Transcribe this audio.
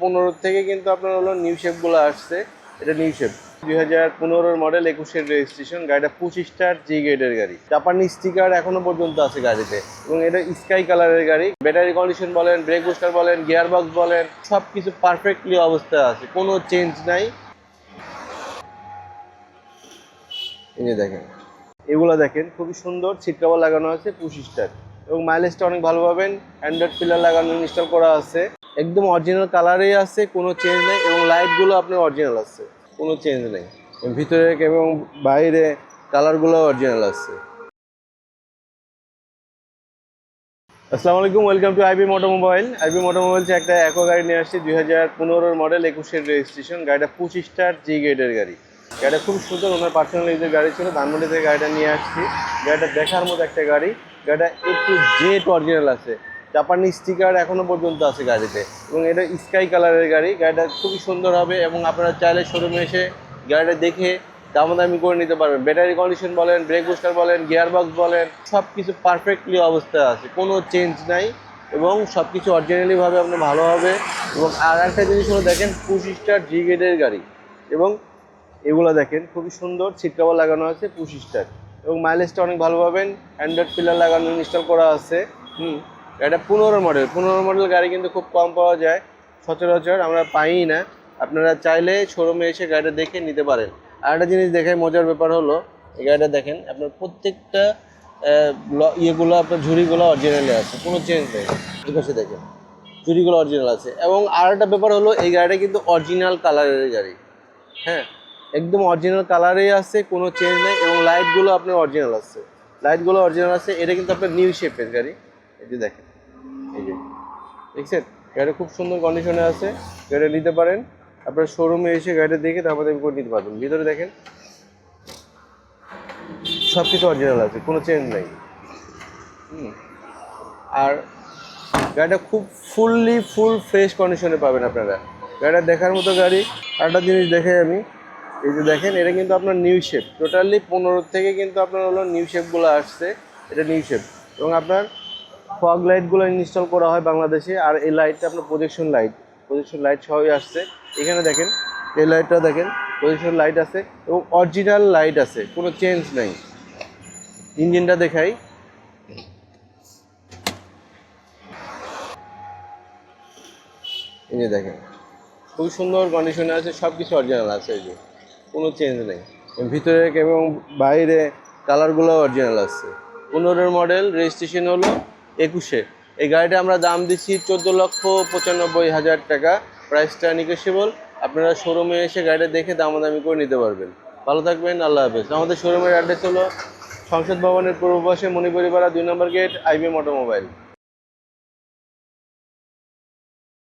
2015 থেকে কিন্তু আপনার হলো নিউ শেপগুলো আসছে। এটা নিউ শেপ 2015 মডেল, 21 রেজিস্ট্রেশন। গাড়িটা 25 স্টার জি গ্রেডের গাড়ি। জাপানি স্টিকার এখনো পর্যন্ত আছে গাড়িতে, এবং এটা স্কাই কালারের গাড়ি। ব্যাটারি কন্ডিশন বলেন, ব্রেক বুস্টার বলেন, গিয়ার বক্স বলেন, সব কিছু পারফেক্টলি অবস্থায় আছে, কোনো চেঞ্জ নাই। এই যে দেখেন, এগুলো দেখেন খুবই সুন্দর, সিট কভার লাগানো আছে 25 স্টার, এবং মাইলেজটা অনেক ভালো পাবেন। অ্যান্ড্রয়েড পিলার লাগানো, ইনস্টল করা আছে, একদম অরিজিনাল কালারেই আছে, কোনো চেঞ্জ নেই। এবং লাইটগুলো আপনার অরিজিনাল আছে, কোনো চেঞ্জ নেই। ভিতরে এবং বাইরে কালারগুলো অরিজিনাল আছে। আসসালামু আলাইকুম, ওয়েলকাম টু আইবি মোটোমোবাইল। আইবি মোটোমোবাইলস একটা অ্যাকোয়া গাড়ি নিয়ে আসছি, 2015 মডেল, 21 রেজিস্ট্রেশন। গাড়িটা 25 স্টার জি গ্রেডের গাড়ি। গাড়িটা খুব সুন্দর, ওনার পার্সোনাল ইউজের গাড়ি ছিল, ধানমন্ডি থেকে গাড়িটা নিয়ে আসছি। গাড়িটা দেখার মতো একটা গাড়ি। গাড়িটা একটু জেট অরিজিনাল আছে, জাপানি স্টিকার এখনো পর্যন্ত আছে গাড়িতে, এবং এটা স্কাই কালারের গাড়ি। গাড়িটা খুবই সুন্দর হবে, এবং আপনারা চাইলে শোরুমে এসে গাড়িটা দেখে দামাদামি করে নিতে পারবেন। ব্যাটারি কন্ডিশন বলেন, ব্রেক বুস্টার বলেন, গিয়ার বক্স বলেন, সব কিছু পারফেক্টলি অবস্থায় আছে, কোনো চেঞ্জ নাই, এবং সব কিছু অরিজিনালিভাবে আপনার ভালো হবে। এবং আর একটা জিনিস হলো, দেখেন 25 স্টার জি গ্রেডের গাড়ি, এবং এগুলো দেখেন খুবই সুন্দর, সিট কভার লাগানো আছে 25 স্টার, এবং মাইলেজটা অনেক ভালো পাবেন। অ্যান্ড্রয়েড পিলার লাগানো, ইনস্টল করা আছে। এটা 15 মডেল গাড়ি কিন্তু খুব কম পাওয়া যায়, সচরাচর আমরা পাই না। আপনারা চাইলে শোরুমে এসে গাড়িটা দেখে নিতে পারেন। আর একটা জিনিস দেখায়, মজার ব্যাপার হলো, এই গাড়িটা দেখেন, আপনার প্রত্যেকটা ইয়েগুলো, আপনার ঝুড়িগুলো অরিজিনালি আছে, কোনো চেঞ্জ নেই। ঠিক আছে, দেখেন ঝুড়িগুলো অরিজিনাল আছে। এবং আর একটা ব্যাপার হলো, এই গাড়িটা কিন্তু অরিজিনাল কালারের গাড়ি। হ্যাঁ, একদম অরিজিনাল কালারেই আছে, কোনো চেঞ্জ নেই। এবং লাইটগুলো আপনার অরিজিনাল আছে, এটা কিন্তু আপনার নিউ শেপের গাড়ি। এই যে দেখেন, এই যে দেখছেন, গাড়িটা খুব সুন্দর কন্ডিশনে আছে। গাড়িটা নিতে পারেন, আপনার শোরুমে এসে গাড়িটা দেখে তারপরে করে নিতে পারবেন। ভিতরে দেখেন সব কিছু অরিজিনাল আছে, কোনো চেঞ্জ নেই। আর গাড়িটা খুব ফুল ফ্রেশ কন্ডিশনে পাবেন আপনারা। গাড়িটা দেখার মতো গাড়ি। আরেকটা জিনিস দেখে আমি, এই যে দেখেন, এটা কিন্তু আপনার নিউ শেপ। টোটালি 15 থেকে কিন্তু আপনার হলো নিউ শেপগুলো আসছে। এটা নিউ শেপ, এবং আপনার ফগ লাইটগুলো ইনস্টল করা হয় বাংলাদেশে। আর এই লাইটটা আপনার প্রজেকশন লাইট সবই আসছে। এখানে দেখেন, এই লাইটটা দেখেন, প্রজেকশন লাইট আছে, এবং অরিজিনাল লাইট আছে, কোনো চেঞ্জ নেই। ইঞ্জিনটা দেখাই, এই যে দেখেন খুব সুন্দর কন্ডিশনে আছে, সব কিছু অরিজিনাল আছে, এই যে কোনো চেঞ্জ নেই। ভিতরে এবং বাইরে কালারগুলো অরিজিনাল আছে। 15 মডেল, রেজিস্ট্রেশন হলো 21। এই গাড়িটা আমরা দাম দিচ্ছি 14,95,000 টাকা। প্রাইসটা নিগোশিয়েবল, আপনারা শোরুমে এসে গাড়িটা দেখে দামাদামি করে নিতে পারবেন। ভালো থাকবেন, আল্লাহ হাফেজ। আমাদের শোরুমের অ্যাড্রেস হলো সংসদ ভবনের পূর্ব পাশে, মণিপুরি পাড়া 2 নম্বর গেট, আইবি মোটোমোবাইল।